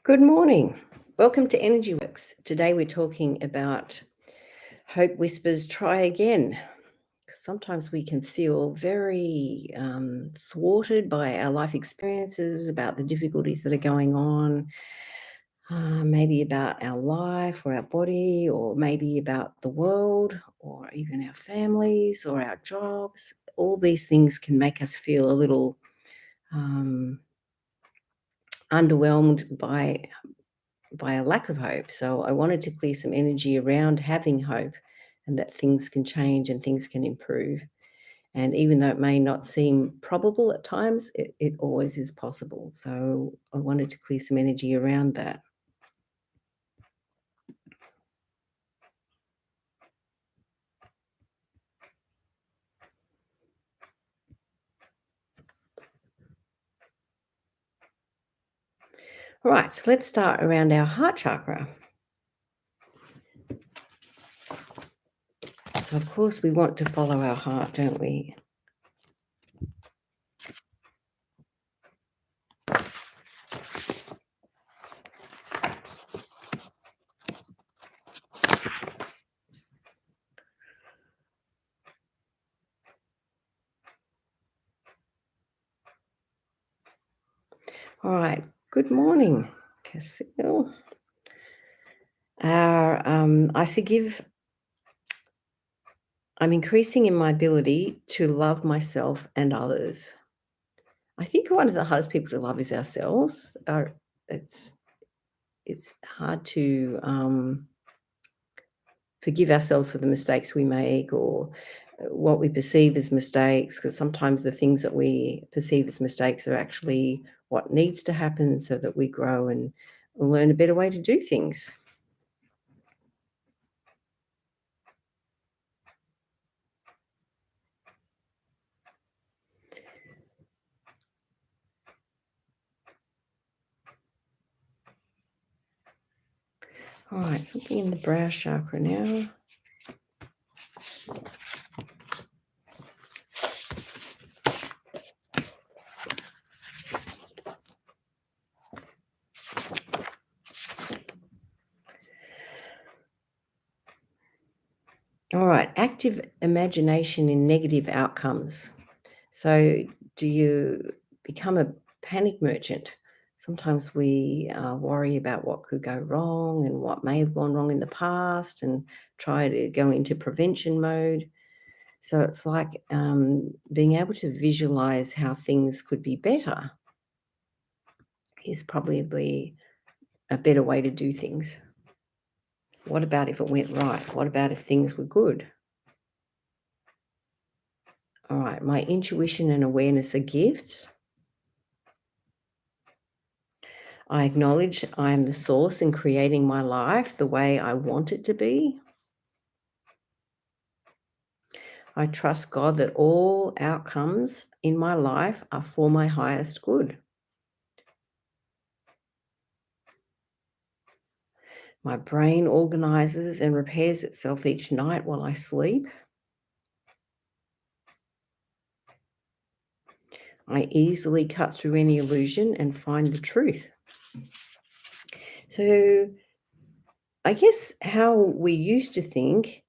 Good morning. Welcome to Energy Works. Today we're talking about Hope Whispers Try Again. 'Cause sometimes we can feel very thwarted by our life experiences, about the difficulties that are going on, maybe about our life or our body, or maybe about the world, or even our families or our jobs. All these things can make us feel a little um, underwhelmed by a lack of hope. So I wanted to clear some energy around having hope and that things can change and things can improve. And even though it may not seem probable at times, it always is possible. So I wanted to clear some energy around that. All right, so let's start around our heart chakra. So, of course, we want to follow our heart, don't we? All right, good morning, Cassil. I forgive. I'm increasing in my ability to love myself and others. I think one of the hardest people to love is ourselves. It's it's hard to forgive ourselves for the mistakes we make, or what we perceive as mistakes, because sometimes the things that we perceive as mistakes are actually what needs to happen so that we grow and learn a better way to do things. All right, something in the brow chakra now. All right, active imagination in negative outcomes. So, do you become a panic merchant? Sometimes we worry about what could go wrong and what may have gone wrong in the past and try to go into prevention mode. So, it's like being able to visualize how things could be better is probably a better way to do things. What about if it went right? What about if things were good? All right, my intuition and awareness are gifts. I acknowledge I am the source in creating my life the way I want it to be. I trust God that all outcomes in my life are for my highest good. My brain organizes and repairs itself each night while I sleep. I easily cut through any illusion and find the truth. So, I guess how we used to think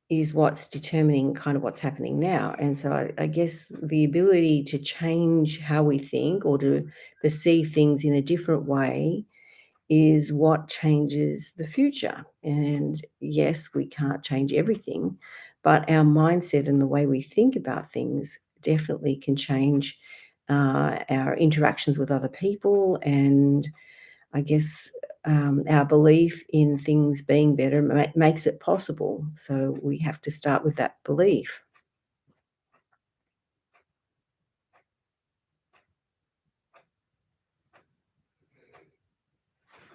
is what's determining kind of what's happening now. And so I guess the ability to change how we think or to perceive things in a different way is what changes the future. And yes, we can't change everything, but our mindset and the way we think about things definitely can change our interactions with other people, and I guess our belief in things being better makes it possible. So we have to start with that belief.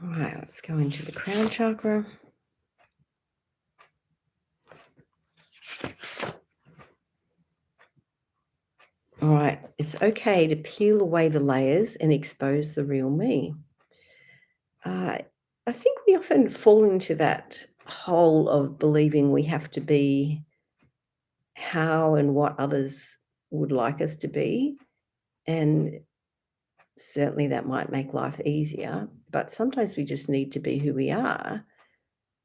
All right, let's go into the crown chakra. All right, it's okay to peel away the layers and expose the real me. Uh, I think we often fall into that hole of believing we have to be how and what others would like us to be. And certainly that might make life easier, but sometimes we just need to be who we are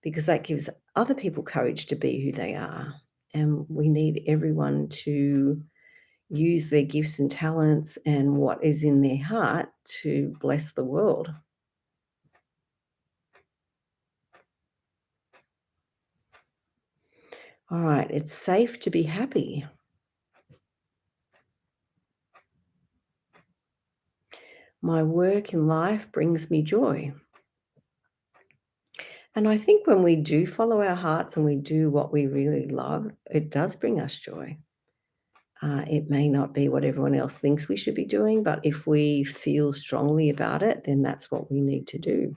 because that gives other people courage to be who they are. And we need everyone to use their gifts and talents and what is in their heart to bless the world. All right, it's safe to be happy. My work in life brings me joy. And I think when we do follow our hearts and we do what we really love, it does bring us joy. It may not be what everyone else thinks we should be doing, but if we feel strongly about it, then that's what we need to do.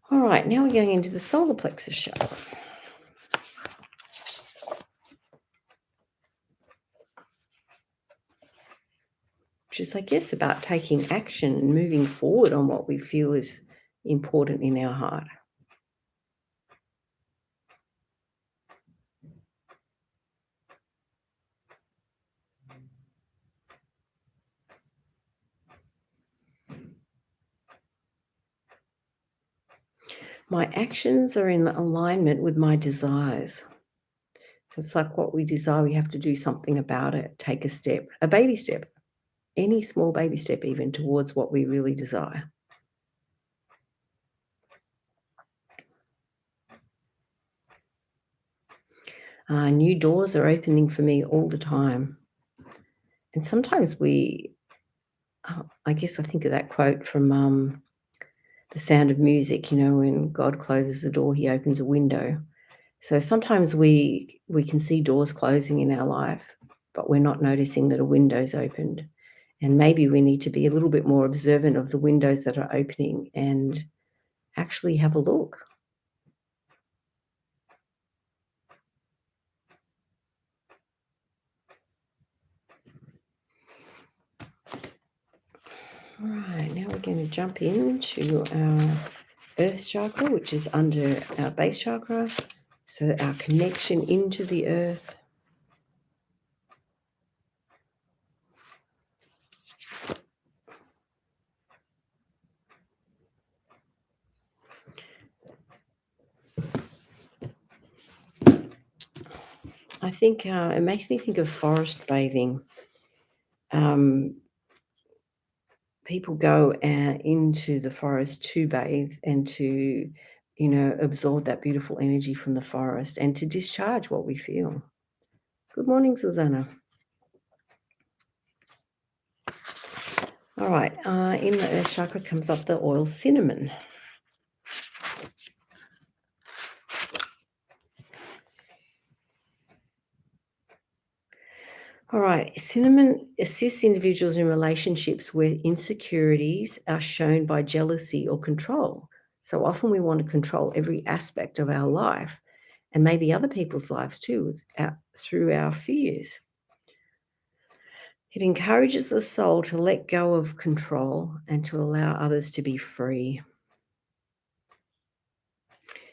All right, now we're going into the solar plexus chakra, which is, I guess, about taking action and moving forward on what we feel is important in our heart. My actions are in alignment with my desires. So it's like what we desire, we have to do something about it, take a step, a baby step, any small baby step, even towards what we really desire. New doors are opening for me all the time. And sometimes I guess I think of that quote from The Sound of Music, when God closes a door, he opens a window. So sometimes we can see doors closing in our life, but we're not noticing that a window's opened. And maybe we need to be a little bit more observant of the windows that are opening and actually have a look. All right, now we're going to jump into our earth chakra, which is under our base chakra. So our connection into the earth. I think it makes me think of forest bathing. People go into the forest to bathe and to, absorb that beautiful energy from the forest and to discharge what we feel. Good morning, Susanna. All right, in the earth chakra comes up the oil cinnamon. All right, cinnamon assists individuals in relationships where insecurities are shown by jealousy or control. So often we want to control every aspect of our life and maybe other people's lives too through our fears. It encourages the soul to let go of control and to allow others to be free.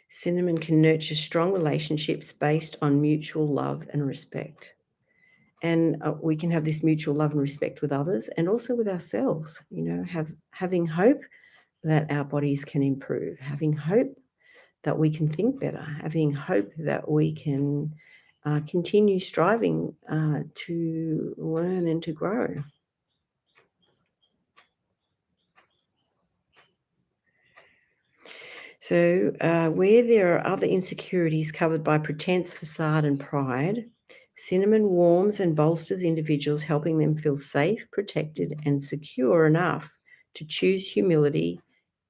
Cinnamon can nurture strong relationships based on mutual love and respect. And we can have this mutual love and respect with others and also with ourselves, having hope that our bodies can improve, having hope that we can think better, having hope that we can continue striving to learn and to grow. So, where there are other insecurities covered by pretense, facade, and pride, cinnamon warms and bolsters individuals, helping them feel safe, protected, and secure enough to choose humility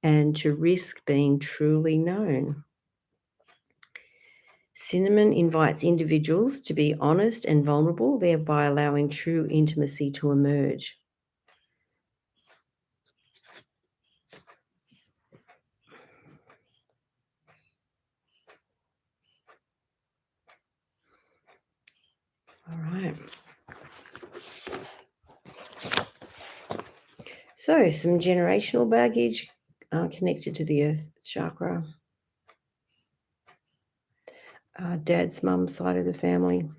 and to risk being truly known. Cinnamon invites individuals to be honest and vulnerable, thereby allowing true intimacy to emerge. All right. So, some generational baggage connected to the earth chakra. dad's mum's side of the family,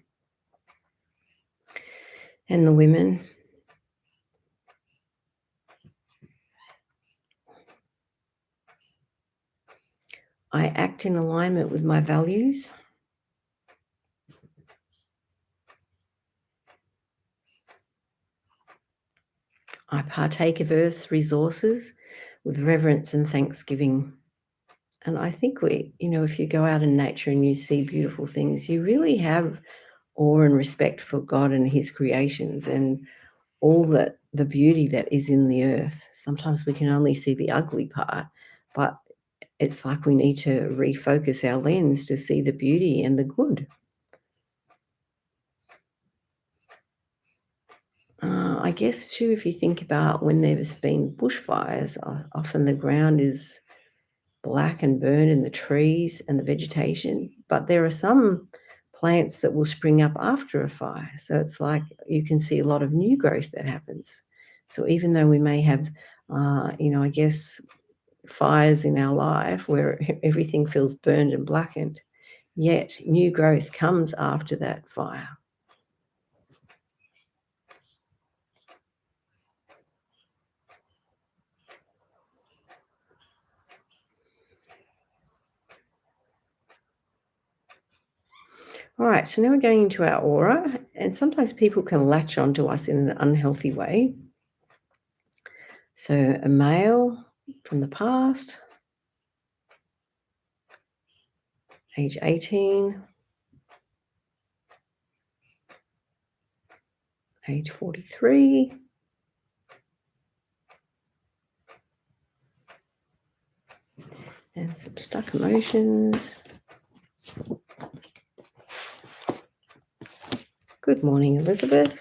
and the women. I act in alignment with my values. I partake of Earth's resources with reverence and thanksgiving. And I think if you go out in nature and you see beautiful things, you really have awe and respect for God and His creations and all that the beauty that is in the earth. Sometimes we can only see the ugly part, but it's like we need to refocus our lens to see the beauty and the good. I guess too, if you think about when there's been bushfires, often the ground is black and burned in the trees and the vegetation, but there are some plants that will spring up after a fire. So it's like you can see a lot of new growth that happens. So even though we may have, I guess, fires in our life where everything feels burned and blackened, yet new growth comes after that fire. All right, so now we're going into our aura, and sometimes people can latch onto us in an unhealthy way. So, a male from the past, age 18, age 43, and some stuck emotions. Good morning, Elizabeth.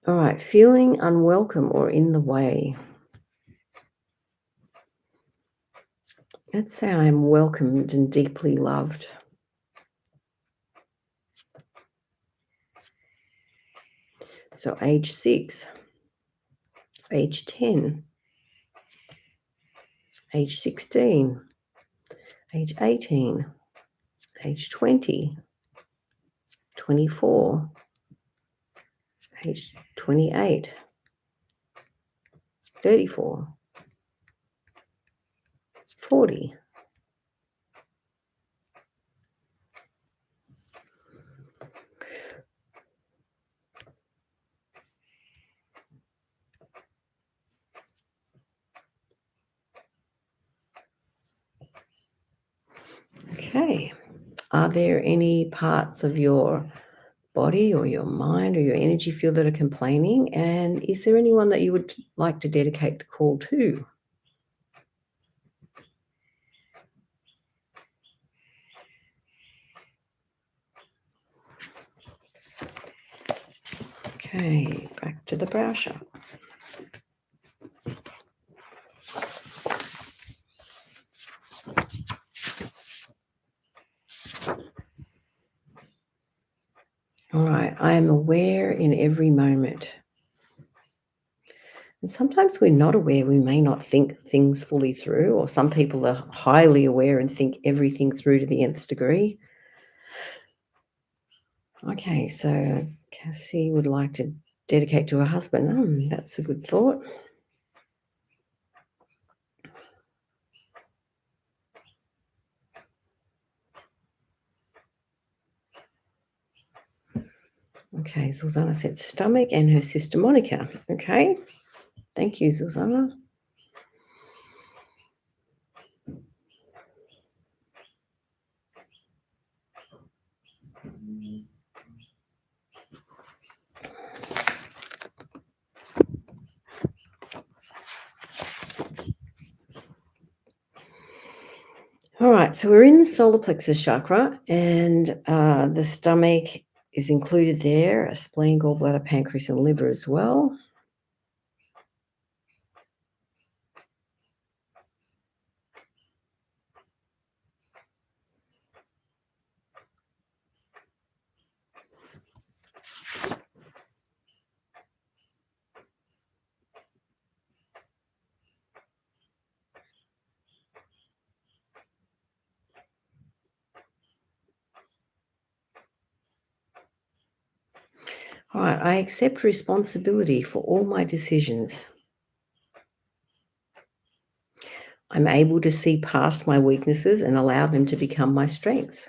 All right, feeling unwelcome or in the way. Let's say I'm welcomed and deeply loved. So, age 6, age 10, age 16, age 18, age 20, 24, age 28, 34, 40. Okay. Are there any parts of your body or your mind or your energy field that are complaining? And is there anyone that you would like to dedicate the call to? Okay, back to the brow shop. All right, I am aware in every moment. And sometimes we're not aware, we may not think things fully through, or some people are highly aware and think everything through to the nth degree. Okay, so Cassie would like to dedicate to her husband. That's a good thought. Okay, Zuzana said stomach and her sister Monica. Okay, thank you, Zuzana. All right, so we're in the solar plexus chakra, and the stomach is included there, a spleen, gallbladder, pancreas, and liver as well. All right, I accept responsibility for all my decisions. I'm able to see past my weaknesses and allow them to become my strengths.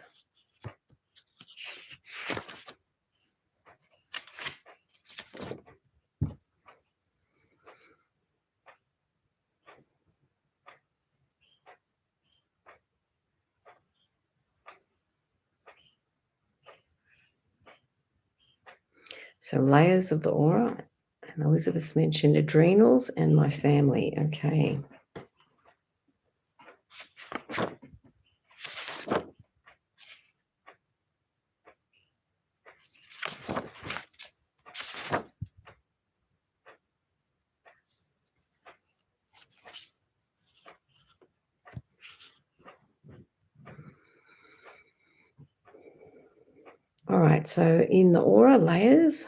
So, layers of the aura, and Elizabeth's mentioned adrenals and my family. Okay. All right. So, in the aura layers,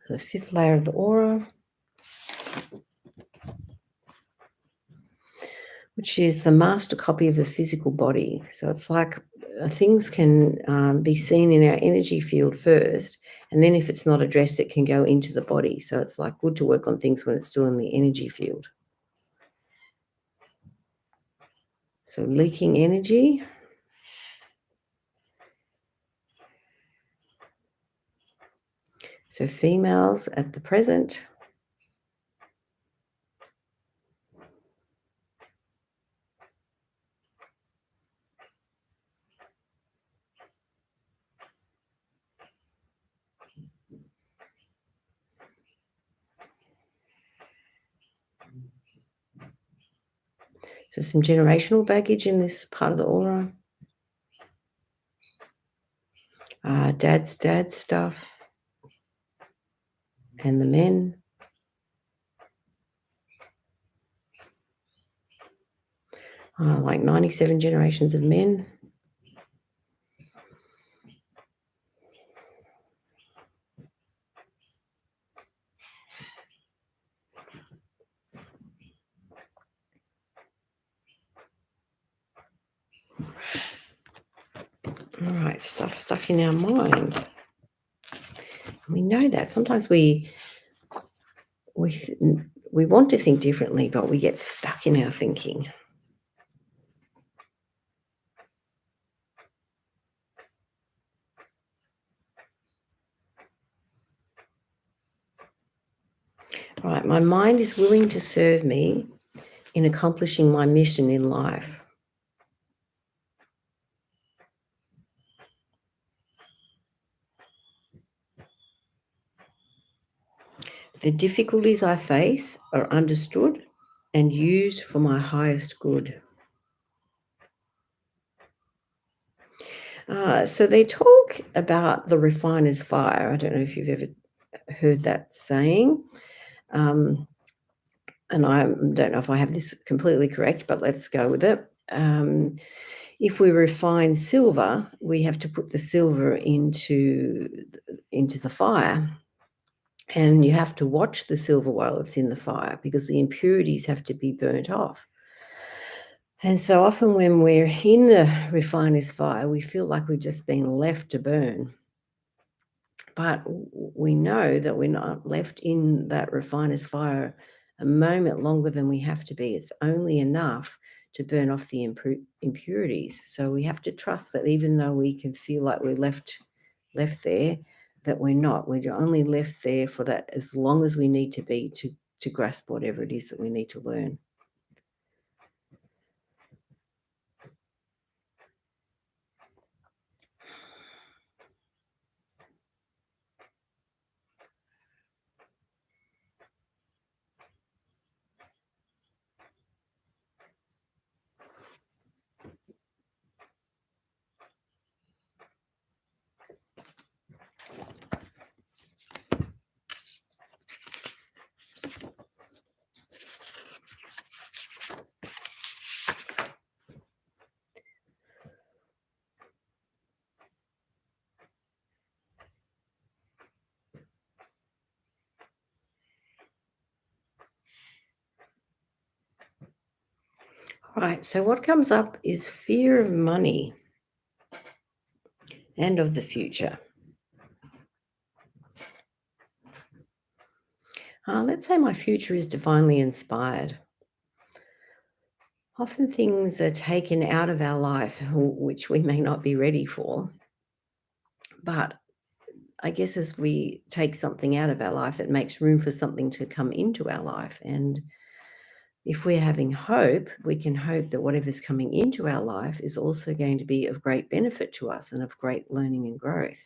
the fifth layer of the aura, which is the master copy of the physical body. So it's like things can be seen in our energy field first, and then if it's not addressed, it can go into the body. So it's like good to work on things when it's still in the energy field. So leaking energy. So females at the present. So some generational baggage in this part of the aura. Dad's dad stuff. And the men. Like 97 generations of men. All right, stuff stuck in our mind. We know that sometimes we th- we want to think differently, but we get stuck in our thinking. All right, my mind is willing to serve me in accomplishing my mission in life. The difficulties I face are understood and used for my highest good. So they talk about the refiner's fire. I don't know if you've ever heard that saying. Um, and I don't know if I have this completely correct, but let's go with it. If we refine silver, we have to put the silver into the fire, and you have to watch the silver while it's in the fire because the impurities have to be burnt off. And so often when we're in the refiner's fire, we feel like we've just been left to burn. But we know that we're not left in that refiner's fire a moment longer than we have to be. It's only enough to burn off the impurities. So we have to trust that even though we can feel like we're left there, that we're not. We're only left there for that as long as we need to be to grasp whatever it is that we need to learn. Right. So what comes up is fear of money and of the future. Let's say my future is divinely inspired. Often things are taken out of our life which we may not be ready for. But I guess as we take something out of our life, it makes room for something to come into our life. And if we're having hope, we can hope that whatever's coming into our life is also going to be of great benefit to us and of great learning and growth.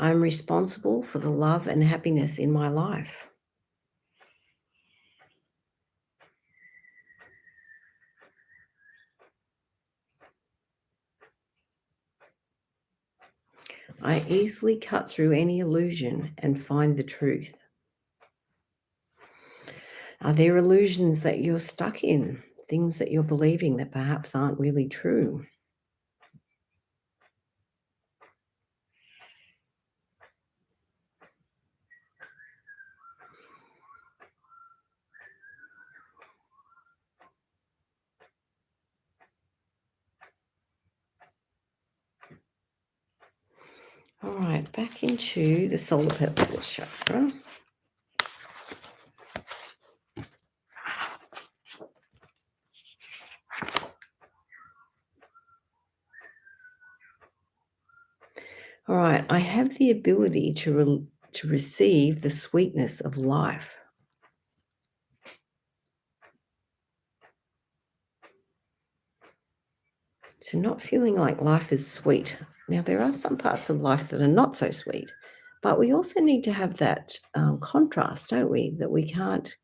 I'm responsible for the love and happiness in my life. I easily cut through any illusion and find the truth. Are there illusions that you're stuck in? Things that you're believing that perhaps aren't really true? All right, back into the solar plexus chakra. All right, I have the ability to receive the sweetness of life. So, not feeling like life is sweet. Now, there are some parts of life that are not so sweet, but we also need to have that contrast, don't we? That we can't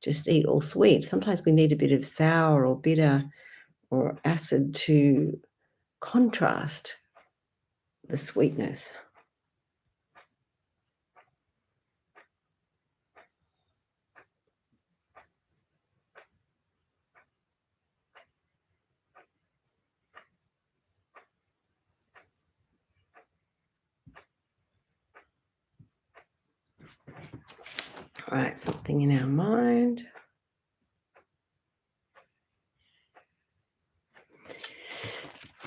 just eat all sweet. Sometimes we need a bit of sour or bitter or acid to contrast the sweetness. All right, something in our mind.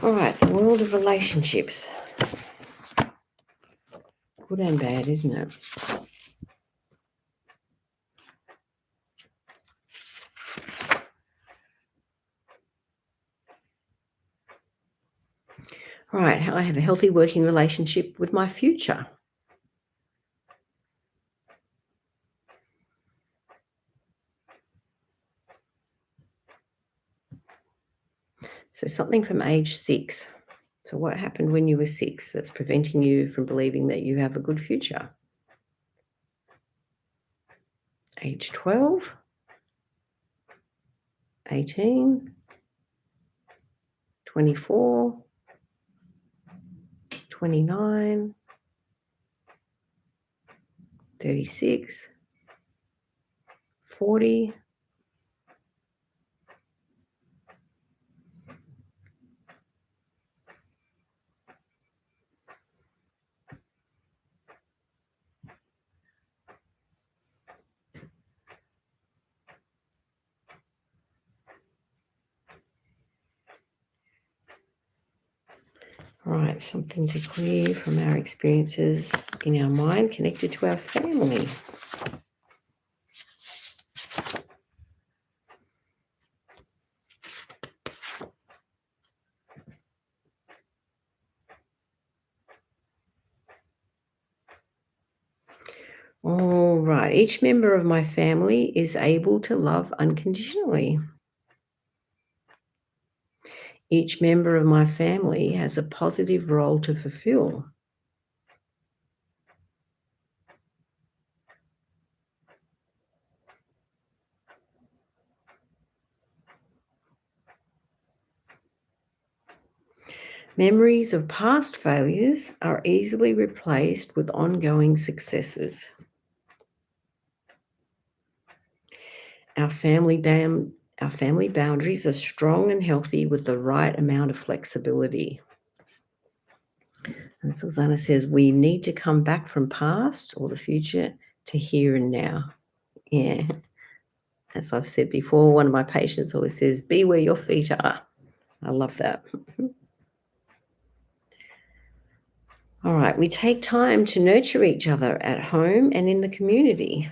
All right, the world of relationships. Good and bad, isn't it? All right, how I have a healthy working relationship with my future. So something from age 6. So what happened when you were 6 that's preventing you from believing that you have a good future? Age 12, 18, 24, 29, 36, 40. All right, something to clear from our experiences in our mind connected to our family. All right, each member of my family is able to love unconditionally. Each member of my family has a positive role to fulfill. Memories of past failures are easily replaced with ongoing successes. Our family bam our family boundaries are strong and healthy with the right amount of flexibility. And Susanna says, we need to come back from past or the future to here and now. Yeah. As I've said before, one of my patients always says, be where your feet are. I love that. All right. We take time to nurture each other at home and in the community.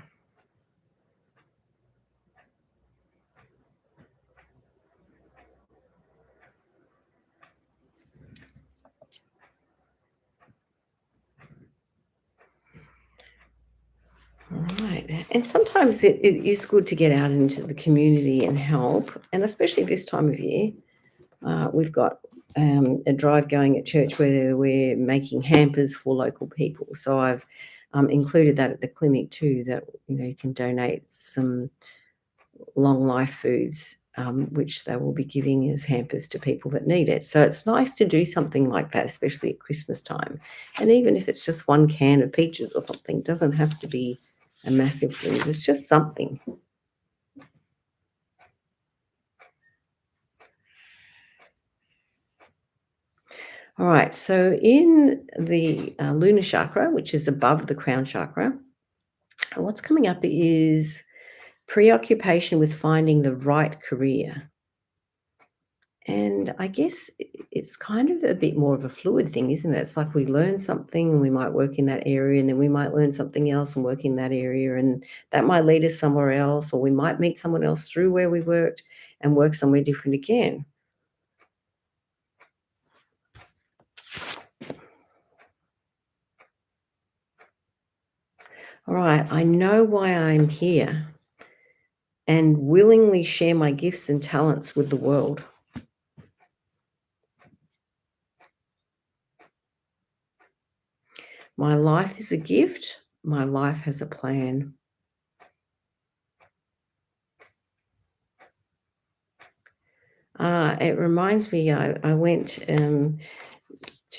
Right. And sometimes it is good to get out into the community and help. And especially this time of year, we've got a drive going at church where we're making hampers for local people. So I've included that at the clinic too, that, you can donate some long life foods, which they will be giving as hampers to people that need it. So it's nice to do something like that, especially at Christmas time. And even if it's just one can of peaches or something, it doesn't have to be a massive thing. It's just something. All right. So in the lunar chakra, which is above the crown chakra, what's coming up is preoccupation with finding the right career. And I guess it's kind of a bit more of a fluid thing, isn't it? It's like we learn something and we might work in that area, and then we might learn something else and work in that area, and that might lead us somewhere else, or we might meet someone else through where we worked and work somewhere different again. All right, I know why I'm here and willingly share my gifts and talents with the world. My life is a gift. My life has a plan. It reminds me, I went to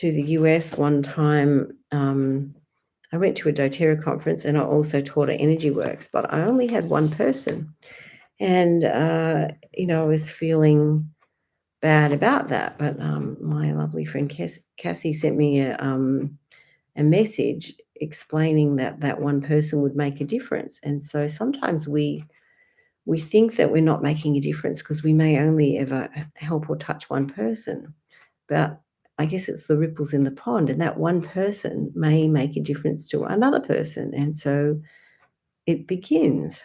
the US one time. I went to a doTERRA conference and I also taught at Energy Works, but I only had one person. And, I was feeling bad about that. But my lovely friend Cassie sent me a message explaining that that one person would make a difference. And so sometimes we think that we're not making a difference because we may only ever help or touch one person. But I guess it's the ripples in the pond, and that one person may make a difference to another person. And so it begins.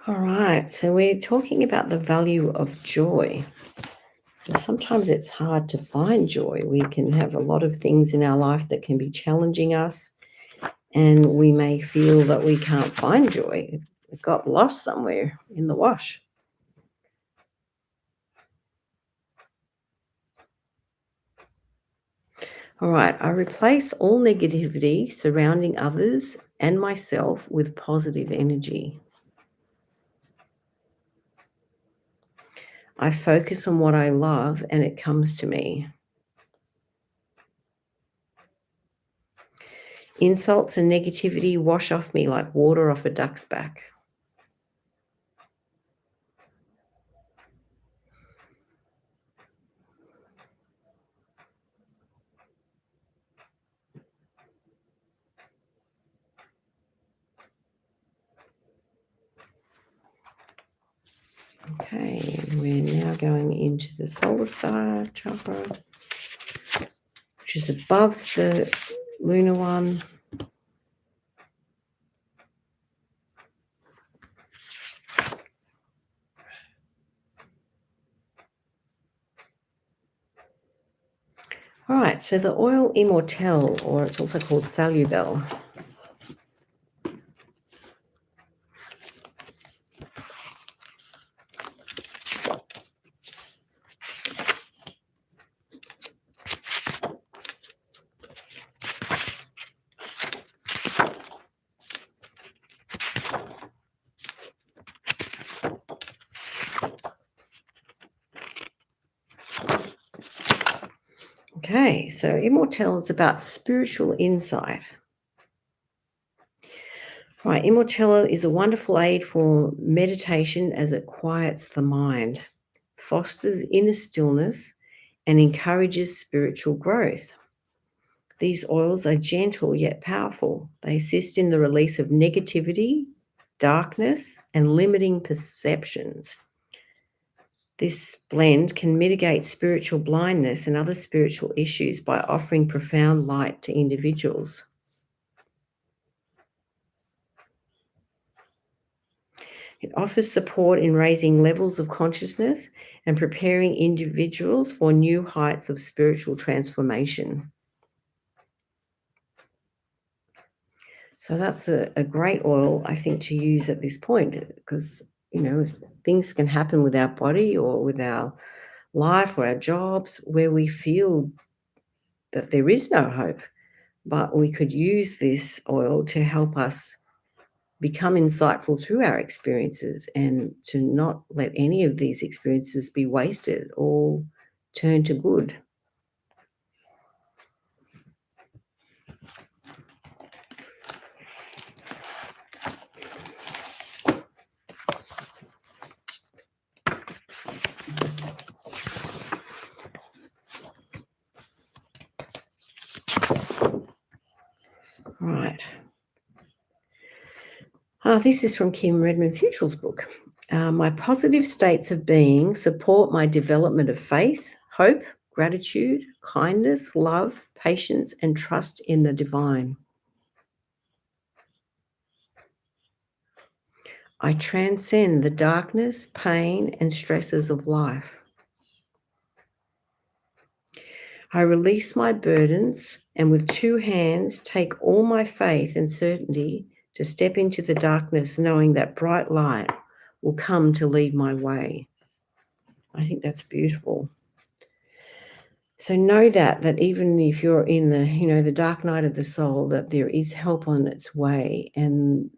All right. So we're talking about the value of joy. Sometimes it's hard to find joy. We can have a lot of things in our life that can be challenging us, and we may feel that we can't find joy. It got lost somewhere in the wash. All right, I replace all negativity surrounding others and myself with positive energy. I focus on what I love and it comes to me. Insults and negativity wash off me like water off a duck's back. Okay, we're now going into the solar star chakra, which is above the lunar one. All right, so the oil immortelle, or it's also called salubel. Okay, so Immortelle is about spiritual insight. Right, Immortelle is a wonderful aid for meditation as it quiets the mind, fosters inner stillness, and encourages spiritual growth. These oils are gentle yet powerful. They assist in the release of negativity, darkness, and limiting perceptions. This blend can mitigate spiritual blindness and other spiritual issues by offering profound light to individuals. It offers support in raising levels of consciousness and preparing individuals for new heights of spiritual transformation. So that's a great oil, I think, to use at this point because, things can happen with our body or with our life or our jobs where we feel that there is no hope, but we could use this oil to help us become insightful through our experiences and to not let any of these experiences be wasted or turn to good. Right. This is from Kim Redmond Futrell's book. My positive states of being support my development of faith, hope, gratitude, kindness, love, patience, and trust in the divine. I transcend the darkness, pain, and stresses of life. I release my burdens and with two hands take all my faith and certainty to step into the darkness, knowing that bright light will come to lead my way. I think that's beautiful. So know that even if you're in the dark night of the soul, that there is help on its way, and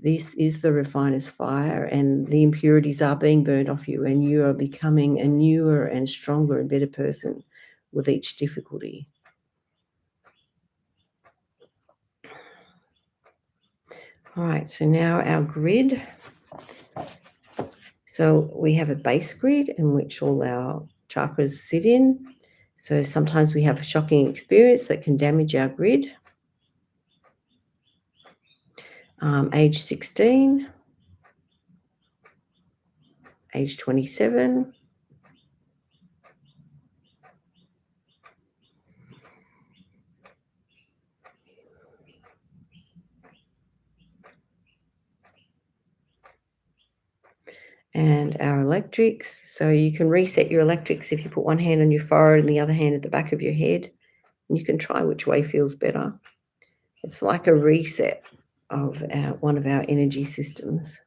this is the refiner's fire, and the impurities are being burned off you, and you are becoming a newer and stronger and better person with each difficulty. All right, so now our grid. So we have a base grid in which all our chakras sit in. So sometimes we have a shocking experience that can damage our grid. Age 16, age 27, and our electrics. So you can reset your electrics if you put one hand on your forehead and the other hand at the back of your head. And you can try which way feels better. It's like a reset of one of our energy systems.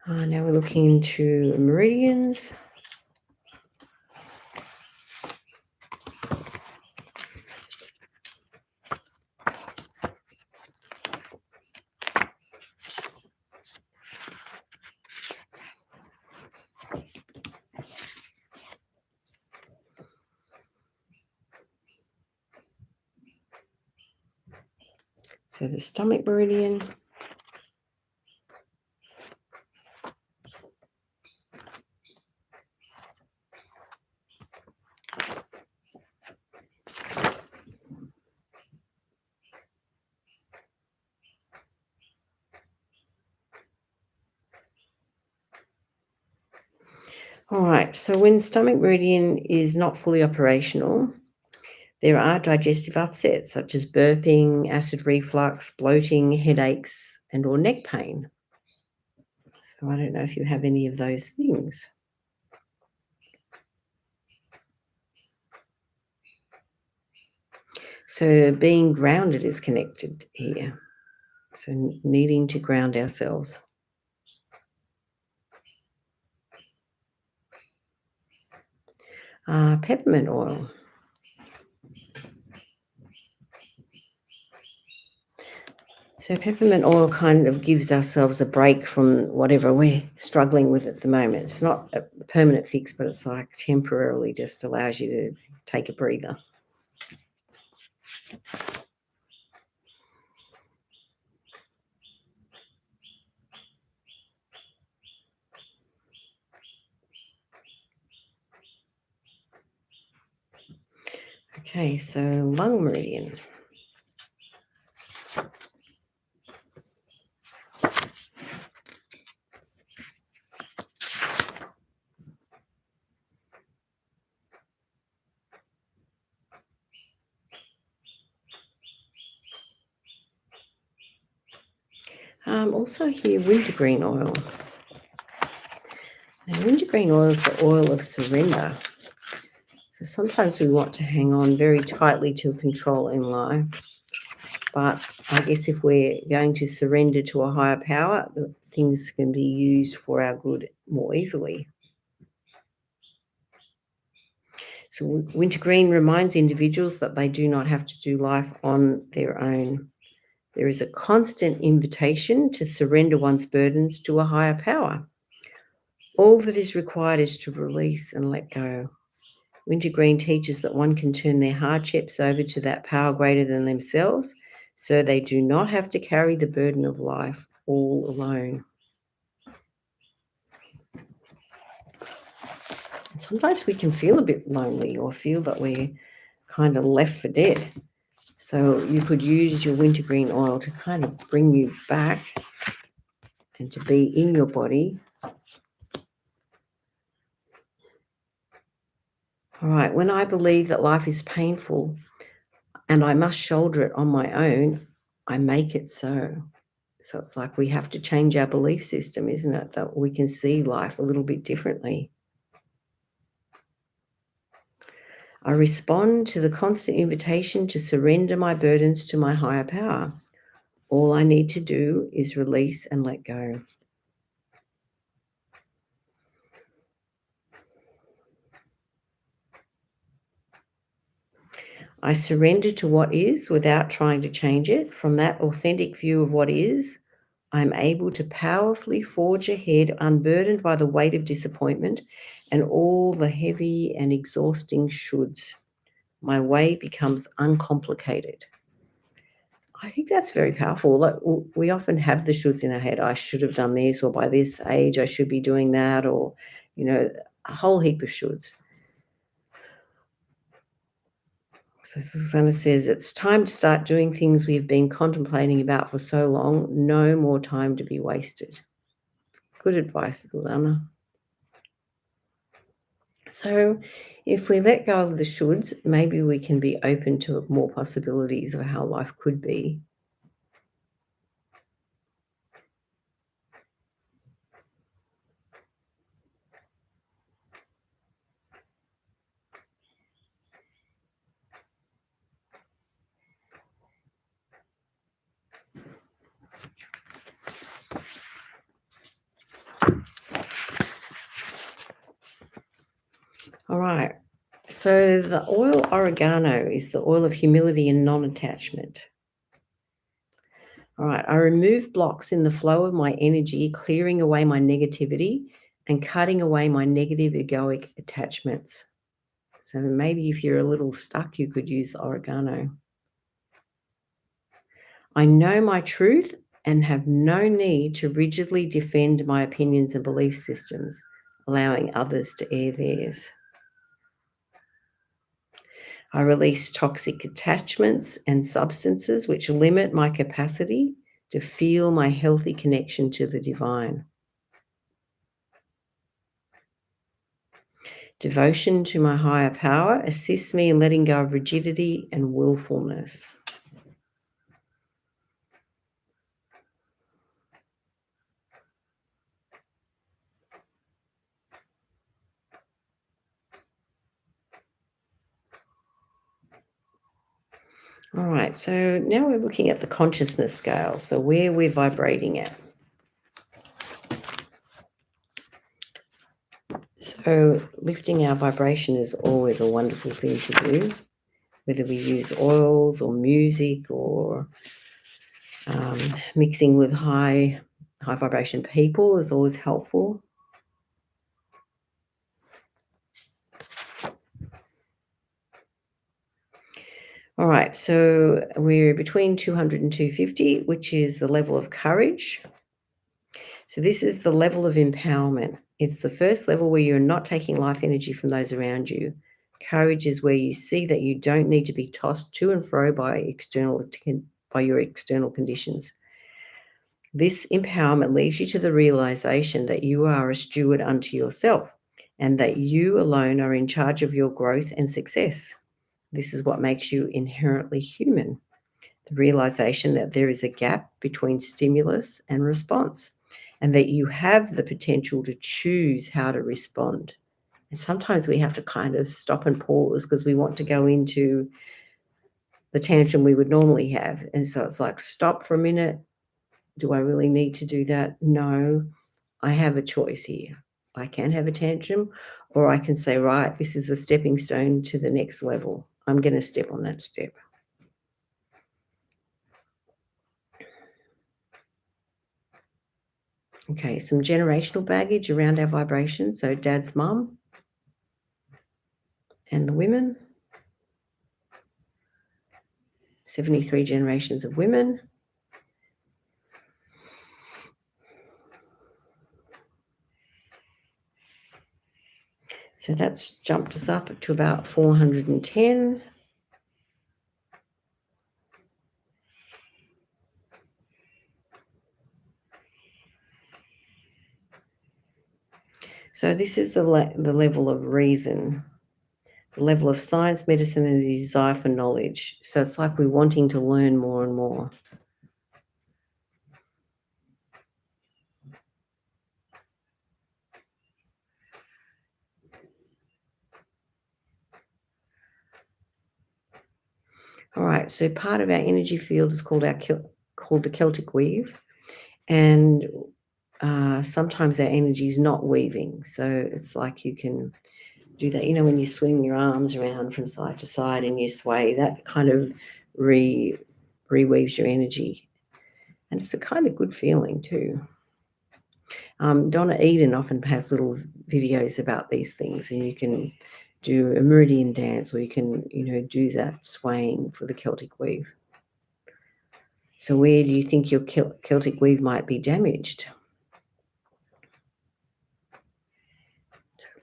Now we're looking into meridians. So the stomach meridian. All right, so when stomach meridian is not fully operational, there are digestive upsets such as burping, acid reflux, bloating, headaches, and or neck pain. So I don't know if you have any of those things. So being grounded is connected here. So needing to ground ourselves. Peppermint oil. So peppermint oil kind of gives ourselves a break from whatever we're struggling with at the moment. It's not a permanent fix, but it's like temporarily just allows you to take a breather. Okay, so lung meridian. Also here, wintergreen oil. And wintergreen oil is the oil of surrender. So sometimes we want to hang on very tightly to control in life. But I guess if we're going to surrender to a higher power, things can be used for our good more easily. So wintergreen reminds individuals that they do not have to do life on their own. There is a constant invitation to surrender one's burdens to a higher power. All that is required is to release and let go. Wintergreen teaches that one can turn their hardships over to that power greater than themselves, so they do not have to carry the burden of life all alone. And sometimes we can feel a bit lonely or feel that we're kind of left for dead. So you could use your wintergreen oil to kind of bring you back and to be in your body. All right, when I believe that life is painful and I must shoulder it on my own, I make it so. So it's like we have to change our belief system, isn't it? That we can see life a little bit differently. I respond to the constant invitation to surrender my burdens to my higher power. All I need to do is release and let go. I surrender to what is without trying to change it. From that authentic view of what is, I'm able to powerfully forge ahead, unburdened by the weight of disappointment and all the heavy and exhausting shoulds. My way becomes uncomplicated. I think that's very powerful. Like we often have the shoulds in our head. I should have done this, or by this age I should be doing that, or a whole heap of shoulds. So Susanna says, it's time to start doing things we've been contemplating about for so long. No more time to be wasted. Good advice, Susanna. So if we let go of the shoulds, maybe we can be open to more possibilities of how life could be. All right. So the oil oregano is the oil of humility and non-attachment. All right. I remove blocks in the flow of my energy, clearing away my negativity and cutting away my negative egoic attachments. So maybe if you're a little stuck, you could use oregano. I know my truth and have no need to rigidly defend my opinions and belief systems, allowing others to air theirs. I release toxic attachments and substances which limit my capacity to feel my healthy connection to the divine. Devotion to my higher power assists me in letting go of rigidity and willfulness. All right, so now we're looking at the consciousness scale, so where we're vibrating at. So lifting our vibration is always a wonderful thing to do, whether we use oils or music or Mixing with high vibration people is always helpful. All right, so we're between 200 and 250, which is the level of courage. So this is the level of empowerment. It's the first level where you're not taking life energy from those around you. Courage is where you see that you don't need to be tossed to and fro by your external conditions. This empowerment leads you to the realization that you are a steward unto yourself and that you alone are in charge of your growth and success. This is what makes you inherently human. The realization that there is a gap between stimulus and response, and that you have the potential to choose how to respond. And sometimes we have to kind of stop and pause because we want to go into the tantrum we would normally have. And so it's like, stop for a minute. Do I really need to do that? No, I have a choice here. I can have a tantrum, or I can say, right, this is a stepping stone to the next level. I'm going to step on that step. Okay, some generational baggage around our vibration. So dad's mum and the women, 73 generations of women. So that's jumped us up to about 410. So this is the level of reason, the level of science, medicine, and a desire for knowledge. So it's like we're wanting to learn more and more. All right, so part of our energy field is called the Celtic weave, and sometimes our energy is not weaving. So it's like you can do that. You know, when you swing your arms around from side to side and you sway, that kind of reweaves your energy, and it's a kind of good feeling too. Donna Eden often has little videos about these things, and you can do a meridian dance, or you can, do that swaying for the Celtic weave. So where do you think your Celtic weave might be damaged?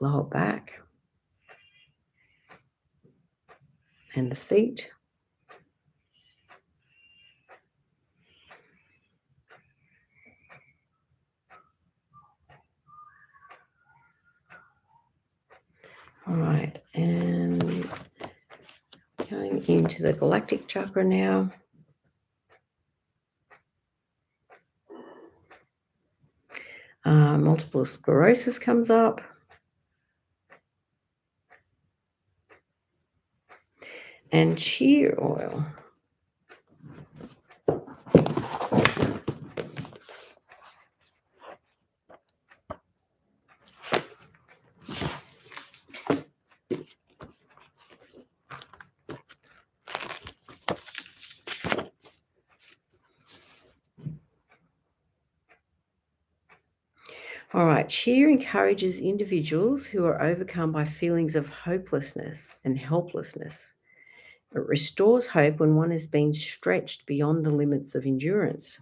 Lower back and the feet. All right, and going into the galactic chakra now. Multiple sclerosis comes up. And cheer oil. All right, cheer encourages individuals who are overcome by feelings of hopelessness and helplessness. It restores hope when one is being stretched beyond the limits of endurance.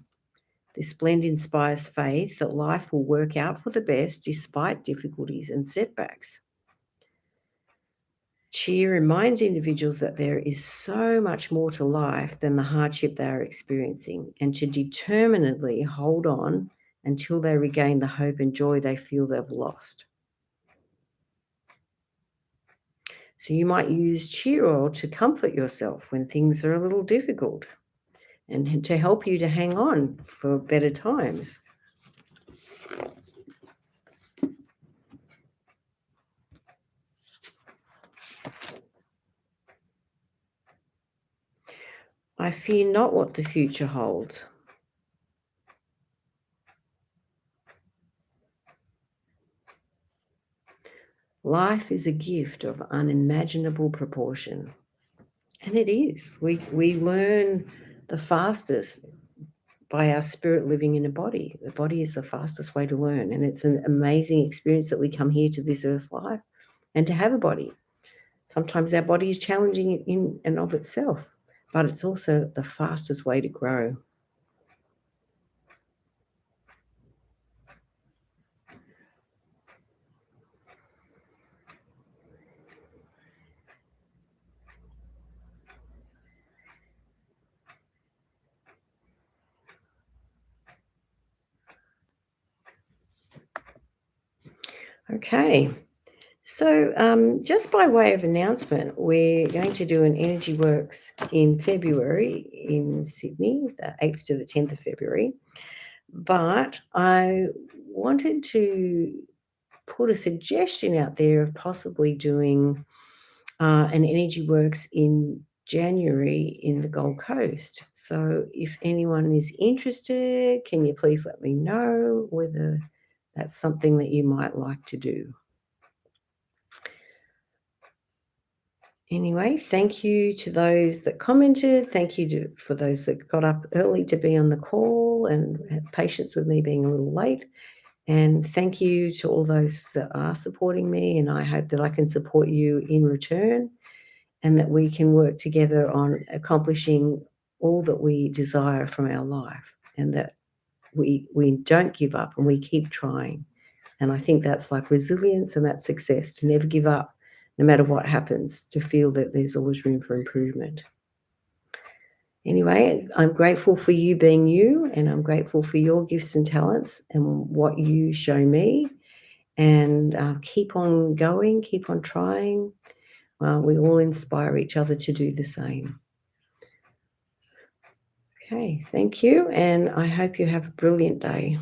This blend inspires faith that life will work out for the best despite difficulties and setbacks. Cheer reminds individuals that there is so much more to life than the hardship they are experiencing, and to determinedly hold on until they regain the hope and joy they feel they've lost. So you might use cheer oil to comfort yourself when things are a little difficult and to help you to hang on for better times. I fear not what the future holds. Life is a gift of unimaginable proportion. And it is. We learn the fastest by our spirit living in a body. The body is the fastest way to learn, and it's an amazing experience that we come here to this earth life and to have a body. Sometimes our body is challenging in and of itself, but it's also the fastest way to grow. Okay. So, just by way of announcement, we're going to do an Energy Works in February in Sydney, the 8th to the 10th of February. But I wanted to put a suggestion out there of possibly doing an Energy Works in January in the Gold Coast. So, if anyone is interested, can you please let me know whether that's something that you might like to do? Anyway, thank you to those that commented. Thank you for those that got up early to be on the call and had patience with me being a little late. And thank you to all those that are supporting me. And I hope that I can support you in return and that we can work together on accomplishing all that we desire from our life and that we don't give up and we keep trying. And I think that's like resilience and that's success, to never give up no matter what happens, to feel that there's always room for improvement. Anyway, I'm grateful for you being you, and I'm grateful for your gifts and talents and what you show me. And keep on going, keep on trying. We all inspire each other to do the same. Okay, thank you, and I hope you have a brilliant day.